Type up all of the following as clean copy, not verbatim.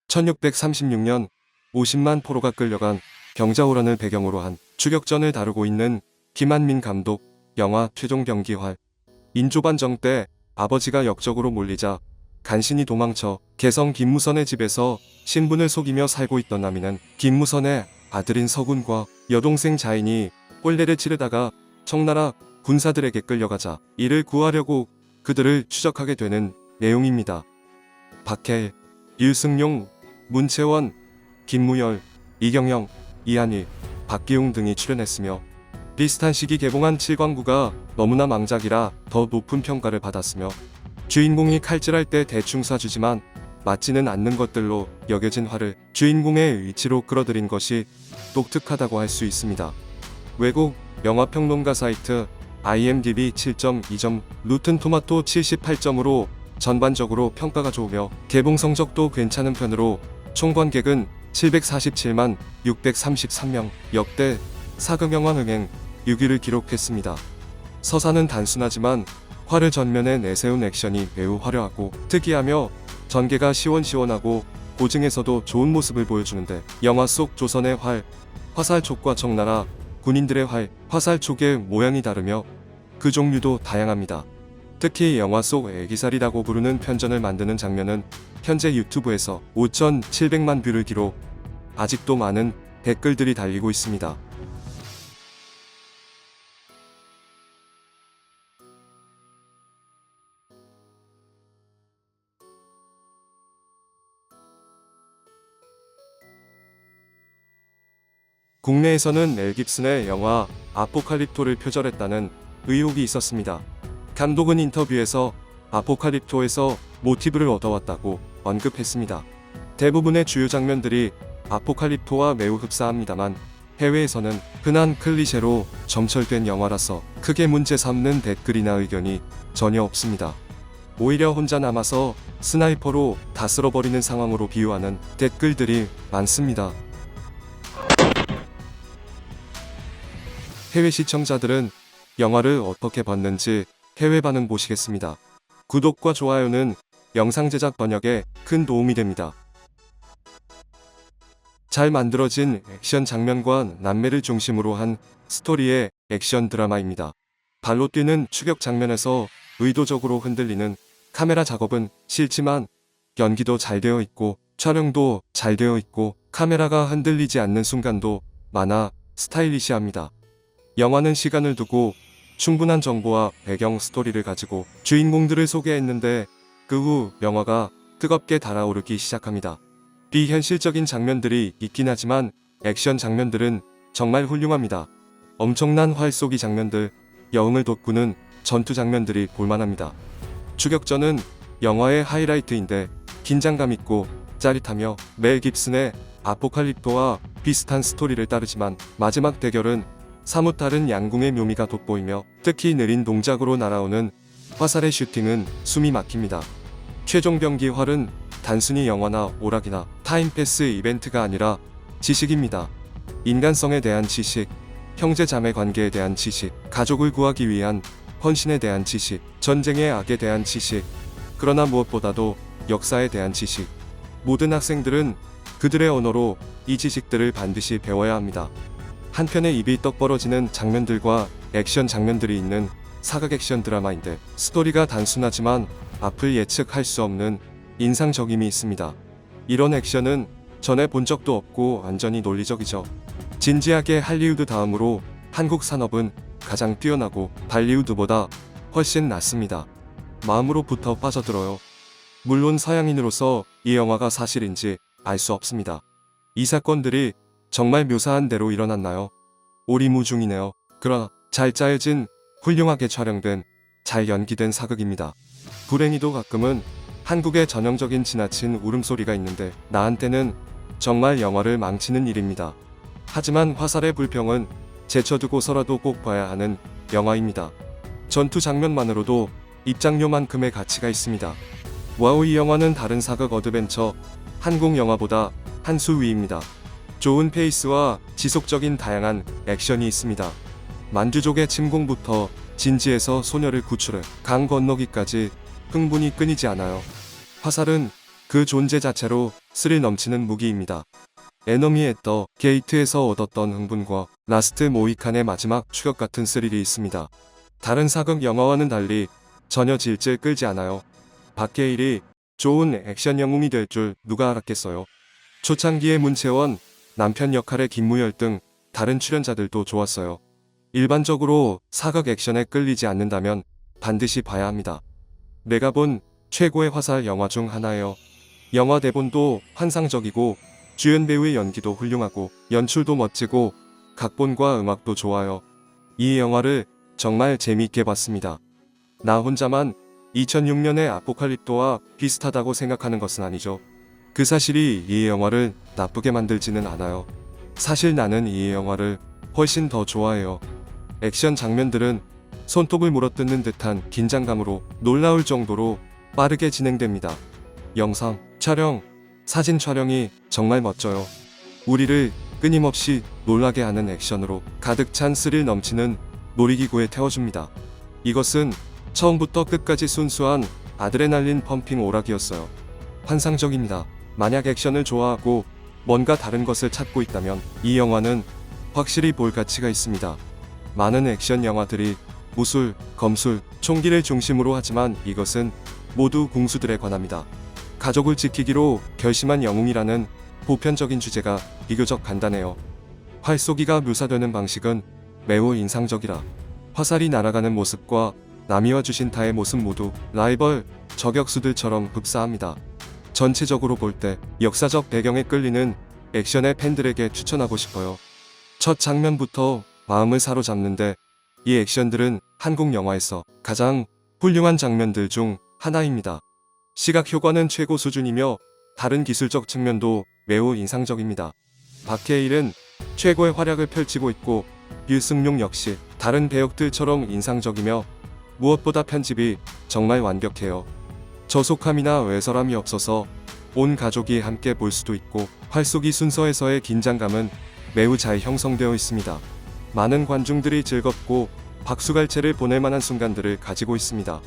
1636년 50만 포로가 끌려간 병자호란을 배경으로 한 추격전을 다루고 있는 김한민 감독 영화 최종병기활. 인조반정 때 아버지가 역적으로 몰리자 간신히 도망쳐 개성 김무선의 집에서 신분을 속이며 살고 있던 남이는 김무선의 아들인 서군과 여동생 자인이 혼례를 치르다가 청나라 군사들에게 끌려가자 이를 구하려고 그들을 추적하게 되는 내용입니다. 박해일, 유승용, 문채원, 김무열, 이경영, 이한일, 박기웅 등이 출연했으며 비슷한 시기 개봉한 칠광구가 너무나 망작이라 더 높은 평가를 받았으며 주인공이 칼질할 때 대충 쏴주지만 맞지는 않는 것들로 여겨진 화를 주인공의 위치로 끌어들인 것이 독특하다고 할 수 있습니다. 외국 영화평론가 사이트 IMDb 7.2점, 루튼 토마토 78점으로 전반적으로 평가가 좋으며 개봉 성적도 괜찮은 편으로 총 관객은 747만 633명, 역대 사극영화 흥행 6위를 기록했습니다. 서사는 단순하지만 화를 전면에 내세운 액션이 매우 화려하고 특이하며 전개가 시원시원하고 고증에서도 좋은 모습을 보여주는데 영화 속 조선의 활, 화살촉과 청나라 군인들의 활, 화살촉의 모양이 다르며 그 종류도 다양합니다. 특히 영화 속 애기살이라고 부르는 편전을 만드는 장면은 현재 유튜브에서 5,700만 뷰를 기록, 아직도 많은 댓글들이 달리고 있습니다. 국내에서는 멜 깁슨의 영화 아포칼립토를 표절했다는 의혹이 있었습니다. 감독은 인터뷰에서 아포칼립토에서 모티브를 얻어왔다고 언급했습니다. 대부분의 주요 장면들이 아포칼립토와 매우 흡사합니다만 해외에서는 흔한 클리셰로 점철된 영화라서 크게 문제 삼는 댓글이나 의견이 전혀 없습니다. 오히려 혼자 남아서 스나이퍼로 다 쓸어버리는 상황으로 비유하는 댓글들이 많습니다. 해외 시청자들은 영화를 어떻게 봤는지 해외 반응 보시겠습니다. 구독과 좋아요는 영상 제작 번역에 큰 도움이 됩니다. 잘 만들어진 액션 장면과 남매를 중심으로 한 스토리의 액션 드라마입니다. 발로 뛰는 추격 장면에서 의도적으로 흔들리는 카메라 작업은 싫지만 연기도 잘 되어 있고 촬영도 잘 되어 있고 카메라가 흔들리지 않는 순간도 많아 스타일리시합니다. 영화는 시간을 두고 충분한 정보와 배경 스토리를 가지고 주인공들을 소개했는데 그 후 영화가 뜨겁게 달아오르기 시작합니다. 비현실적인 장면들이 있긴 하지만 액션 장면들은 정말 훌륭합니다. 엄청난 활 쏘기 장면들, 여흥을 돋구는 전투 장면들이 볼만합니다. 추격전은 영화의 하이라이트인데 긴장감 있고 짜릿하며 멜 깁슨의 아포칼립토와 비슷한 스토리를 따르지만 마지막 대결은 사뭇 다른 양궁의 묘미가 돋보이며 특히 느린 동작으로 날아오는 화살의 슈팅은 숨이 막힙니다. 최종병기활은 단순히 영화나 오락이나 타임패스 이벤트가 아니라 지식입니다. 인간성에 대한 지식, 형제자매 관계에 대한 지식, 가족을 구하기 위한 헌신에 대한 지식, 전쟁의 악에 대한 지식, 그러나 무엇보다도 역사에 대한 지식. 모든 학생들은 그들의 언어로 이 지식들을 반드시 배워야 합니다. 한편에 입이 떡 벌어지는 장면들과 액션 장면들이 있는 사극 액션 드라마인데 스토리가 단순하지만 앞을 예측할 수 없는 인상적임이 있습니다. 이런 액션은 전에 본 적도 없고 완전히 논리적이죠. 진지하게 할리우드 다음으로 한국 산업은 가장 뛰어나고 발리우드보다 훨씬 낫습니다. 마음으로부터 빠져들어요. 물론 서양인으로서 이 영화가 사실인지 알 수 없습니다. 이 사건들이 정말 묘사한 대로 일어났나요? 오리무중이네요. 그러나 잘 짜여진, 훌륭하게 촬영된, 잘 연기된 사극입니다. 불행히도 가끔은 한국의 전형적인 지나친 울음소리가 있는데 나한테는 정말 영화를 망치는 일입니다. 하지만 화살의 불평은 제쳐두고서라도 꼭 봐야 하는 영화입니다. 전투 장면만으로도 입장료만큼의 가치가 있습니다. 와우, 이 영화는 다른 사극 어드벤처 한국 영화보다 한 수 위입니다. 좋은 페이스와 지속적인 다양한 액션이 있습니다. 만주족의 침공부터 진지에서 소녀를 구출해 강 건너기까지 흥분이 끊이지 않아요. 화살은 그 존재 자체로 스릴 넘치는 무기입니다. 에너미 앳 더 게이트에서 얻었던 흥분과 라스트 모히칸의 마지막 추격 같은 스릴이 있습니다. 다른 사극 영화와는 달리 전혀 질질 끌지 않아요. 박해일이 좋은 액션 영웅이 될 줄 누가 알았겠어요. 초창기의 문채원, 남편 역할의 김무열 등 다른 출연자들도 좋았어요. 일반적으로 사극 액션에 끌리지 않는다면 반드시 봐야 합니다. 내가 본 최고의 화살 영화 중 하나예요. 영화 대본도 환상적이고 주연 배우의 연기도 훌륭하고 연출도 멋지고 각본과 음악도 좋아요. 이 영화를 정말 재미있게 봤습니다. 나 혼자만 2006년의 아포칼립토와 비슷하다고 생각하는 것은 아니죠. 그 사실이 이 영화를 나쁘게 만들지는 않아요. 사실 나는 이 영화를 훨씬 더 좋아해요. 액션 장면들은 손톱을 물어뜯는 듯한 긴장감으로 놀라울 정도로 빠르게 진행됩니다. 영상, 촬영, 사진 촬영이 정말 멋져요. 우리를 끊임없이 놀라게 하는 액션으로 가득 찬 스릴 넘치는 놀이기구에 태워줍니다. 이것은 처음부터 끝까지 순수한 아드레날린 펌핑 오락이었어요. 환상적입니다. 만약 액션을 좋아하고 뭔가 다른 것을 찾고 있다면 이 영화는 확실히 볼 가치가 있습니다. 많은 액션 영화들이 무술, 검술, 총기를 중심으로 하지만 이것은 모두 궁수들에 관합니다. 가족을 지키기로 결심한 영웅이라는 보편적인 주제가 비교적 간단해요. 활쏘기가 묘사되는 방식은 매우 인상적이라 화살이 날아가는 모습과 나미와 주신타의 모습 모두 라이벌 저격수들처럼 흡사합니다. 전체적으로 볼 때 역사적 배경에 끌리는 액션의 팬들에게 추천하고 싶어요. 첫 장면부터 마음을 사로잡는데 이 액션들은 한국 영화에서 가장 훌륭한 장면들 중 하나입니다. 시각 효과는 최고 수준이며 다른 기술적 측면도 매우 인상적입니다. 박해일은 최고의 활약을 펼치고 있고 류승룡 역시 다른 배역들처럼 인상적이며 무엇보다 편집이 정말 완벽해요. 저속함이나 외설함이 없어서 온 가족이 함께 볼 수도 있고 활쏘기 순서에서의 긴장감은 매우 잘 형성되어 있습니다. 많은 관중들이 즐겁고 박수갈채를 보낼 만한 순간들을 가지고 있습니다.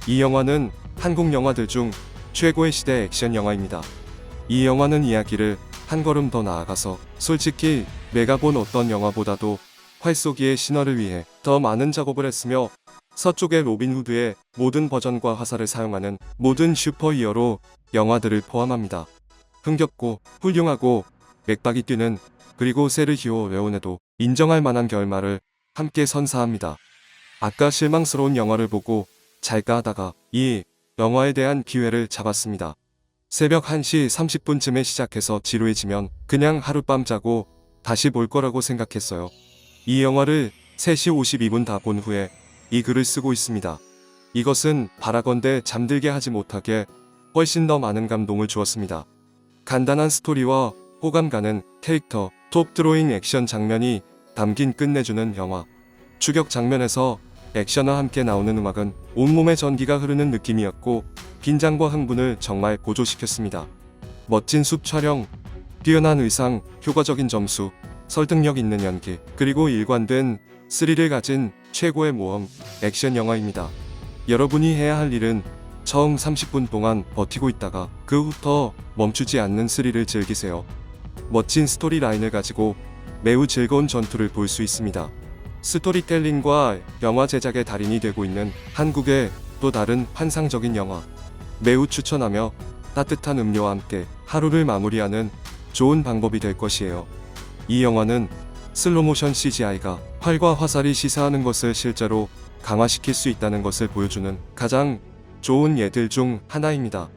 이 영화는 한국 영화들 중 최고의 시대 액션 영화입니다. 이 영화는 이야기를 한 걸음 더 나아가서 솔직히 내가 본 어떤 영화보다도 활쏘기의 신화를 위해 더 많은 작업을 했으며 서쪽의 로빈 후드의 모든 버전과 화살을 사용하는 모든 슈퍼히어로 영화들을 포함합니다. 흥겹고 훌륭하고 맥박이 뛰는 그리고 세르히오 레오네도 인정할 만한 결말을 함께 선사합니다. 아까 실망스러운 영화를 보고 잘까 하다가 이 영화에 대한 기회를 잡았습니다. 새벽 1시 30분쯤에 시작해서 지루해지면 그냥 하룻밤 자고 다시 볼 거라고 생각했어요. 이 영화를 3시 52분 다 본 후에 이 글을 쓰고 있습니다. 이것은 바라건대 잠들게 하지 못하게 훨씬 더 많은 감동을 주었습니다. 간단한 스토리와 호감 가는 캐릭터, 톱 드로잉 액션 장면이 담긴 끝내주는 영화. 추격 장면에서 액션과 함께 나오는 음악은 온몸에 전기가 흐르는 느낌이었고 긴장과 흥분을 정말 고조시켰습니다. 멋진 숲 촬영, 뛰어난 의상, 효과적인 점수, 설득력 있는 연기, 그리고 일관된 스릴을 가진 최고의 모험 액션 영화입니다. 여러분이 해야 할 일은 처음 30분 동안 버티고 있다가 그 후부터 멈추지 않는 스릴을 즐기세요. 멋진 스토리 라인을 가지고 매우 즐거운 전투를 볼 수 있습니다. 스토리텔링과 영화 제작의 달인이 되고 있는 한국의 또 다른 환상적인 영화. 매우 추천하며 따뜻한 음료와 함께 하루를 마무리하는 좋은 방법이 될 것이에요. 이 영화는 슬로모션 CGI가 활과 화살이 시사하는 것을 실제로 강화시킬 수 있다는 것을 보여주는 가장 좋은 예들 중 하나입니다.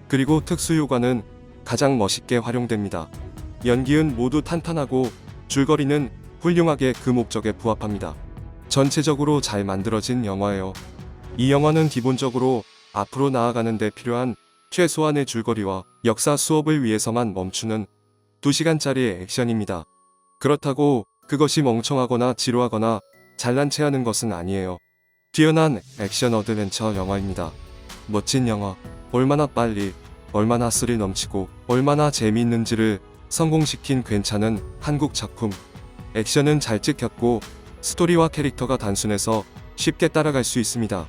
그리고 특수효과는 가장 멋있게 활용됩니다. 연기은 모두 탄탄하고 줄거리는 훌륭하게 그 목적에 부합합니다. 전체적으로 잘 만들어진 영화예요. 이 영화는 기본적으로 앞으로 나아가는 데 필요한 최소한의 줄거리와 역사 수업을 위해서만 멈추는 2시간짜리 액션입니다. 그렇다고 그것이 멍청하거나 지루하거나 잘난 체 하는 것은 아니에요. 뛰어난 액션 어드벤처 영화입니다. 멋진 영화, 얼마나 빨리, 얼마나 스릴 넘치고 얼마나 재미있는지를 성공시킨 괜찮은 한국 작품. 액션은 잘 찍혔고 스토리와 캐릭터가 단순해서 쉽게 따라갈 수 있습니다.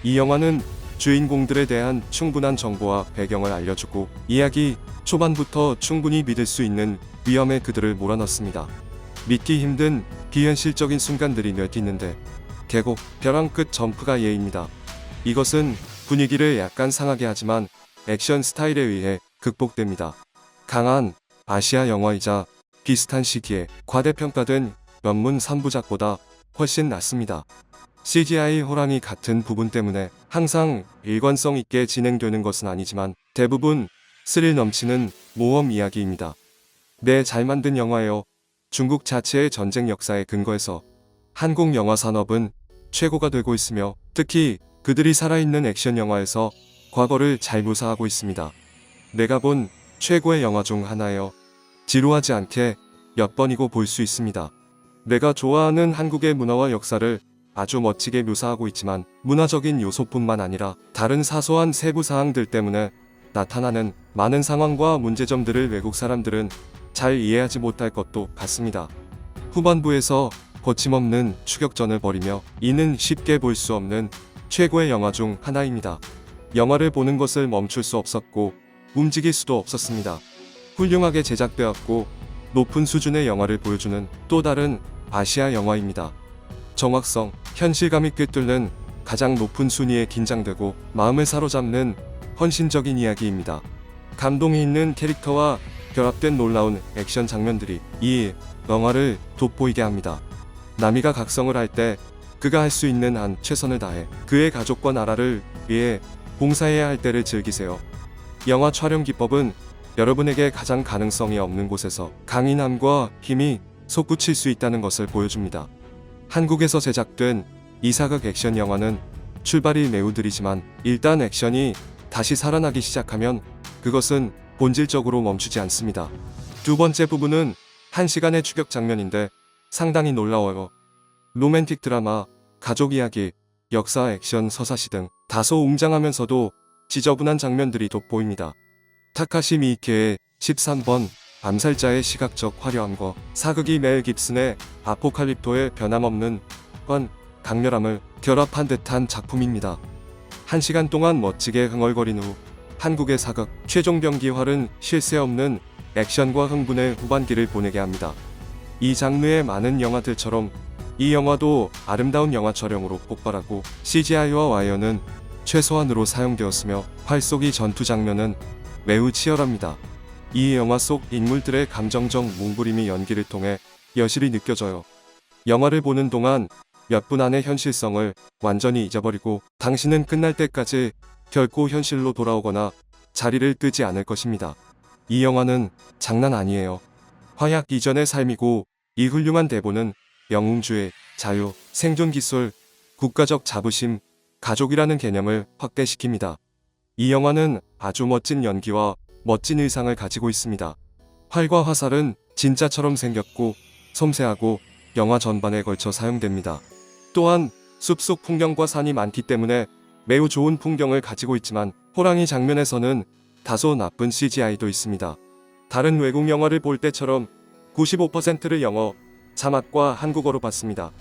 이 영화는 주인공들에 대한 충분한 정보와 배경을 알려주고 이야기 초반부터 충분히 믿을 수 있는 위험에 그들을 몰아넣습니다. 믿기 힘든 비현실적인 순간들이 몇 있는데 계곡, 벼랑 끝 점프가 예입니다. 이것은 분위기를 약간 상하게 하지만 액션 스타일에 의해 극복됩니다. 강한 아시아 영화이자 비슷한 시기에 과대평가된 연문 3부작보다 훨씬 낫습니다. CGI 호랑이 같은 부분 때문에 항상 일관성 있게 진행되는 것은 아니지만 대부분 스릴 넘치는 모험 이야기입니다. 네, 잘 만든 영화예요. 중국 자체의 전쟁 역사에 근거해서 한국 영화 산업은 최고가 되고 있으며 특히 그들이 살아있는 액션 영화에서 과거를 잘 묘사하고 있습니다. 내가 본 최고의 영화 중 하나예요. 지루하지 않게 몇 번이고 볼 수 있습니다. 내가 좋아하는 한국의 문화와 역사를 아주 멋지게 묘사하고 있지만 문화적인 요소뿐만 아니라 다른 사소한 세부 사항들 때문에 나타나는 많은 상황과 문제점들을 외국 사람들은 잘 이해하지 못할 것도 같습니다. 후반부에서 거침없는 추격전을 벌이며 이는 쉽게 볼 수 없는 최고의 영화 중 하나입니다. 영화를 보는 것을 멈출 수 없었고 움직일 수도 없었습니다. 훌륭하게 제작되었고 높은 수준의 영화를 보여주는 또 다른 아시아 영화입니다. 정확성, 현실감이 꿰뚫는 가장 높은 순위에 긴장되고 마음을 사로잡는 헌신적인 이야기입니다. 감동이 있는 캐릭터와 결합된 놀라운 액션 장면들이 이 영화를 돋보이게 합니다. 나미가 각성을 할 때 그가 할 수 있는 한 최선을 다해 그의 가족과 나라를 위해 봉사해야 할 때를 즐기세요. 영화 촬영 기법은 여러분에게 가장 가능성이 없는 곳에서 강인함과 힘이 솟구칠 수 있다는 것을 보여줍니다. 한국에서 제작된 이사극 액션 영화는 출발이 매우 느리지만 일단 액션이 다시 살아나기 시작하면 그것은 본질적으로 멈추지 않습니다. 두 번째 부분은 1시간의 추격 장면인데 상당히 놀라워요. 로맨틱 드라마, 가족 이야기, 역사, 액션, 서사시 등 다소 웅장하면서도 지저분한 장면들이 돋보입니다. 타카시 미이케의 13번 암살자의 시각적 화려함과 사극이 멜 깁슨의 아포칼립토의 변함없는 강렬함을 결합한 듯한 작품입니다. 1시간 동안 멋지게 흥얼거린 후 한국의 사극 최종병기활은 쉴 새 없는 액션과 흥분의 후반기를 보내게 합니다. 이 장르의 많은 영화들처럼 이 영화도 아름다운 영화 촬영으로 폭발하고 CGI와 와이어는 최소한으로 사용되었으며 활쏘기 전투 장면은 매우 치열합니다. 이 영화 속 인물들의 감정적 뭉그림이 연기를 통해 여실히 느껴져요. 영화를 보는 동안 몇 분 안에 현실성을 완전히 잊어버리고 당신은 끝날 때까지 결코 현실로 돌아오거나 자리를 뜨지 않을 것입니다. 이 영화는 장난 아니에요. 화약 이전의 삶이고 이 훌륭한 대본은 영웅주의, 자유, 생존 기술, 국가적 자부심, 가족이라는 개념을 확대시킵니다. 이 영화는 아주 멋진 연기와 멋진 의상을 가지고 있습니다. 활과 화살은 진짜처럼 생겼고 섬세하고 영화 전반에 걸쳐 사용됩니다. 또한 숲속 풍경과 산이 많기 때문에 매우 좋은 풍경을 가지고 있지만 호랑이 장면에서는 다소 나쁜 CGI도 있습니다. 다른 외국 영화를 볼 때처럼 95%를 영어, 자막과 한국어로 봤습니다.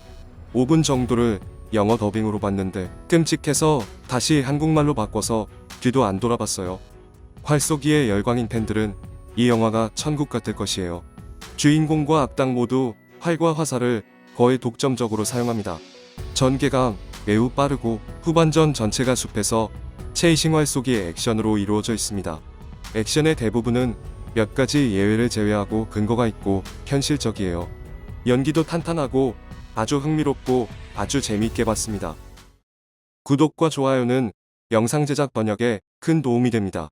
5분 정도를 영어 더빙으로 봤는데 끔찍해서 다시 한국말로 바꿔서 뒤도 안 돌아봤어요. 활쏘기에 열광인 팬들은 이 영화가 천국 같을 것이에요. 주인공과 악당 모두 활과 화살을 거의 독점적으로 사용합니다. 전개가 매우 빠르고 후반전 전체가 숲에서 체이싱 활쏘기의 액션으로 이루어져 있습니다. 액션의 대부분은 몇 가지 예외를 제외하고 근거가 있고 현실적이에요. 연기도 탄탄하고 아주 흥미롭고 아주 재미있게 봤습니다. 구독과 좋아요는 영상 제작 번역에 큰 도움이 됩니다.